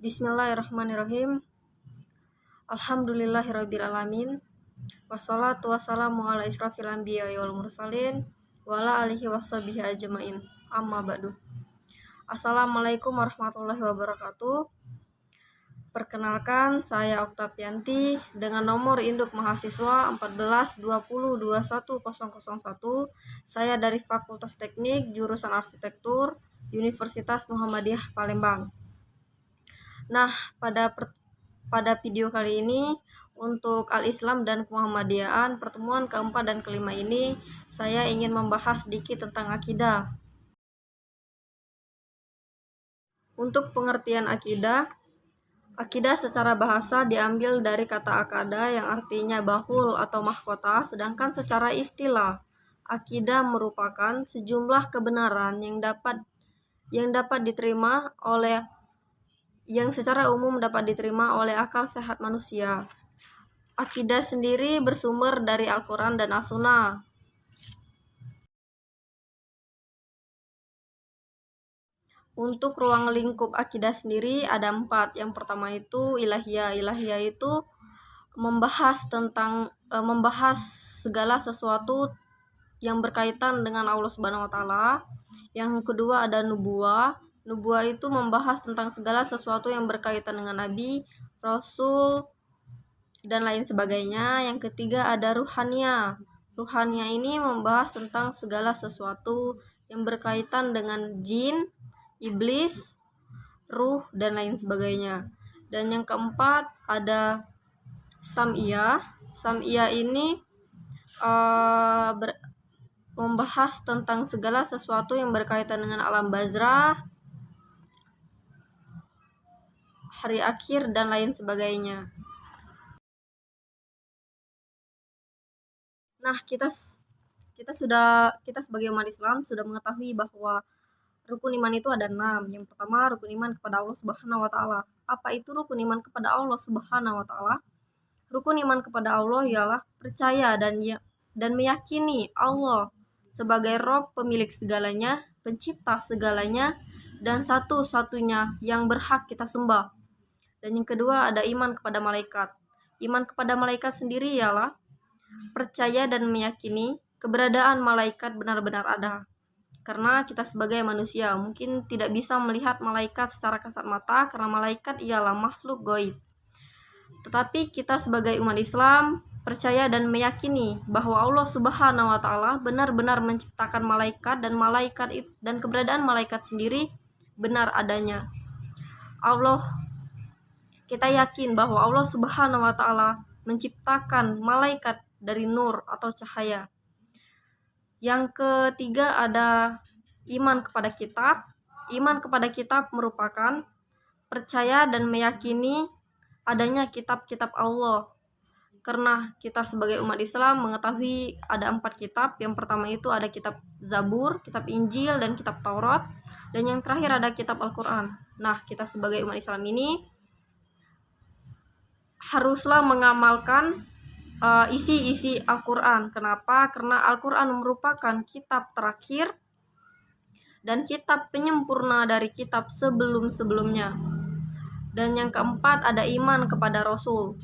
Bismillahirrahmanirrahim. Alhamdulillahirabbil alamin. Wassalatu wassalamu ala israfil anbiya'i wal mursalin wa ala alihi washabihi ajmain. Amma ba'du. Assalamualaikum warahmatullahi wabarakatuh. Perkenalkan, saya Oktavianti dengan nomor induk mahasiswa 1420210001. Saya dari Fakultas Teknik jurusan Arsitektur Universitas Muhammadiyah Palembang. Nah, pada video kali ini untuk Al-Islam dan Muhammadiyaan pertemuan keempat dan kelima ini saya ingin membahas sedikit tentang akidah. Untuk pengertian akidah secara bahasa diambil dari kata akada yang artinya bahul atau mahkota, sedangkan secara istilah akidah merupakan sejumlah kebenaran yang secara umum dapat diterima oleh akal sehat manusia. Akidah sendiri bersumber dari Al-Quran dan As-Sunnah. Untuk ruang lingkup akidah sendiri ada 4. Yang pertama itu ilahiyah. Ilahiyah itu membahas segala sesuatu yang berkaitan dengan Allah Subhanahu wa taala. Yang kedua ada nubuwah. Nubuwah itu membahas tentang segala sesuatu yang berkaitan dengan nabi, rasul, dan lain sebagainya. Yang ketiga ada ruhaniyah. Ruhaniyah ini membahas tentang segala sesuatu yang berkaitan dengan jin, iblis, ruh, dan lain sebagainya. Dan yang keempat ada sam'iyah. Sam'iyah ini membahas tentang segala sesuatu yang berkaitan dengan alam barzah, hari akhir, dan lain sebagainya. Nah, kita sebagai umat Islam sudah mengetahui bahwa rukun iman itu ada 6. Yang pertama, rukun iman kepada Allah Subhanahu wa taala. Apa itu rukun iman kepada Allah Subhanahu wa taala? Rukun iman kepada Allah ialah percaya dan meyakini Allah sebagai Rabb, pemilik segalanya, pencipta segalanya, dan satu-satunya yang berhak kita sembah. Dan yang kedua ada iman kepada malaikat. Iman kepada malaikat sendiri ialah percaya dan meyakini keberadaan malaikat benar-benar ada. Karena kita sebagai manusia mungkin tidak bisa melihat malaikat secara kasat mata karena malaikat ialah makhluk gaib. Tetapi kita sebagai umat Islam percaya dan meyakini bahwa Allah Subhanahu wa taala benar-benar menciptakan malaikat dan keberadaan malaikat sendiri benar adanya. Kita yakin bahwa Allah Subhanahu wa taala menciptakan malaikat dari nur atau cahaya. Yang ketiga ada iman kepada kitab. Iman kepada kitab merupakan percaya dan meyakini adanya kitab-kitab Allah. Karena kita sebagai umat Islam mengetahui ada 4 kitab. Yang pertama itu ada kitab Zabur, kitab Injil, dan kitab Taurat. Dan yang terakhir ada kitab Al-Quran. Nah, kita sebagai umat Islam ini haruslah mengamalkan isi Al-Quran. Kenapa? Karena Al-Quran merupakan kitab terakhir dan kitab penyempurna dari kitab sebelum-sebelumnya. Dan yang keempat ada iman kepada Rasul.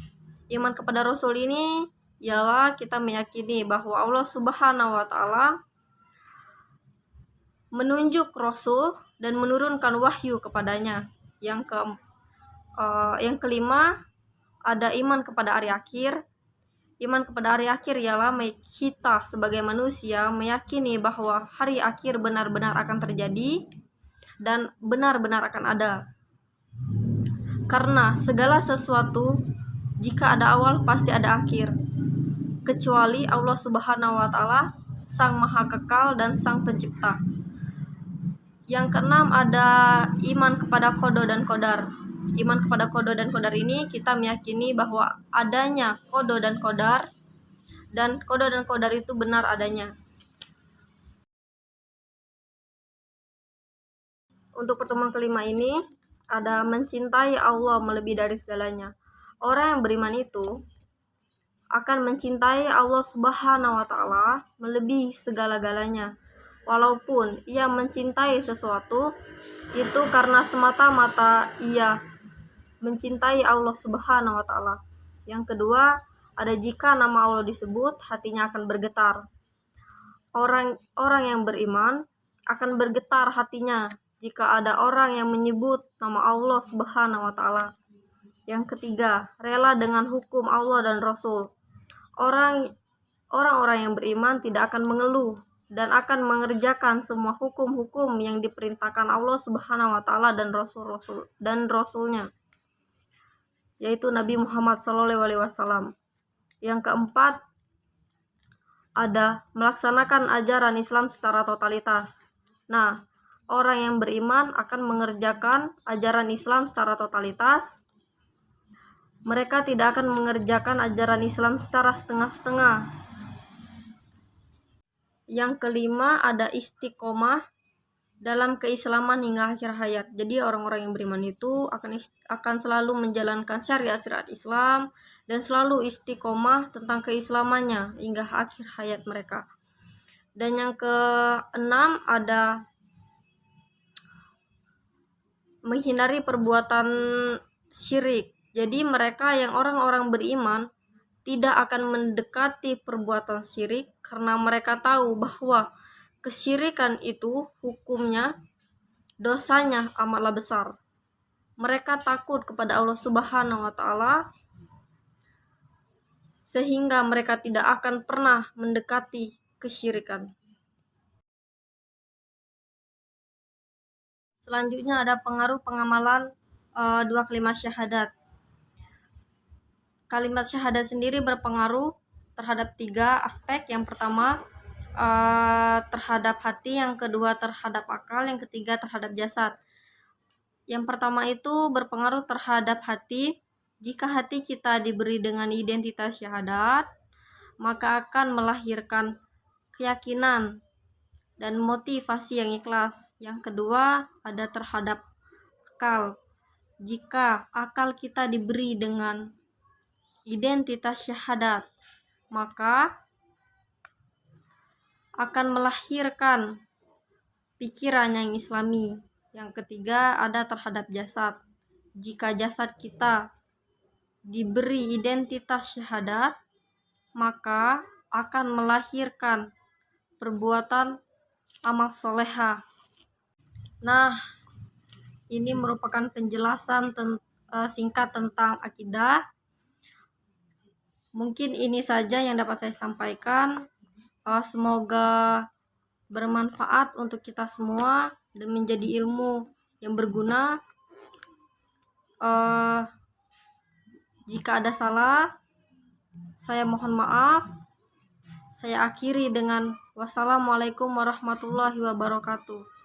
Iman kepada Rasul ini ialah kita meyakini bahwa Allah Subhanahu wa taala menunjuk Rasul dan menurunkan wahyu kepadanya. Yang kelima ada iman kepada hari akhir. Iman kepada hari akhir ialah kita sebagai manusia meyakini bahwa hari akhir benar-benar akan terjadi dan benar-benar akan ada. Karena segala sesuatu jika ada awal pasti ada akhir. Kecuali Allah Subhanahu wa taala, Sang Maha Kekal dan Sang Pencipta. Yang keenam ada iman kepada qada dan qadar. Iman kepada qada dan qadar ini kita meyakini bahwa adanya qada dan qadar itu benar adanya. Untuk pertemuan kelima ini ada mencintai Allah melebihi dari segalanya. Orang yang beriman itu akan mencintai Allah Subhanahu wa taala melebihi segala-galanya. Walaupun ia mencintai sesuatu itu karena semata-mata ia mencintai Allah Subhanahu wa taala. Yang kedua, ada jika nama Allah disebut, hatinya akan bergetar. Orang yang beriman akan bergetar hatinya jika ada orang yang menyebut nama Allah Subhanahu wa taala. Yang ketiga, rela dengan hukum Allah dan Rasul. Orang-orang yang beriman tidak akan mengeluh dan akan mengerjakan semua hukum-hukum yang diperintahkan Allah Subhanahu wa taala dan Rasulnya, yaitu Nabi Muhammad SAW. Yang keempat, ada melaksanakan ajaran Islam secara totalitas. Nah, orang yang beriman akan mengerjakan ajaran Islam secara totalitas. Mereka tidak akan mengerjakan ajaran Islam secara setengah-setengah. Yang kelima, ada istiqomah dalam keislaman hingga akhir hayat. Jadi orang-orang yang beriman itu akan selalu menjalankan syariat Islam dan selalu istiqomah tentang keislamannya hingga akhir hayat mereka. Dan yang keenam, ada menghindari perbuatan syirik. Jadi mereka yang orang-orang beriman tidak akan mendekati perbuatan syirik karena mereka tahu bahwa kesyirikan itu hukumnya, dosanya amatlah besar. Mereka takut kepada Allah Subhanahu wa taala sehingga mereka tidak akan pernah mendekati kesyirikan. Selanjutnya ada pengaruh pengamalan dua kalimat syahadat. Kalimat syahadat sendiri berpengaruh terhadap 3 aspek. Yang pertama terhadap hati, yang kedua terhadap akal, yang ketiga terhadap jasad. Yang pertama itu berpengaruh terhadap hati. Jika hati kita diberi dengan identitas syahadat, maka akan melahirkan keyakinan dan motivasi yang ikhlas. Yang kedua ada terhadap akal. Jika akal kita diberi dengan identitas syahadat, maka akan melahirkan pikiran yang islami. Yang ketiga ada terhadap jasad. Jika jasad kita diberi identitas syahadat, maka akan melahirkan perbuatan amal solehah. Nah, ini merupakan penjelasan singkat tentang akidah. Mungkin ini saja yang dapat saya sampaikan. Semoga bermanfaat untuk kita semua dan menjadi ilmu yang berguna. Jika ada salah, saya mohon maaf. Saya akhiri dengan wassalamualaikum warahmatullahi wabarakatuh.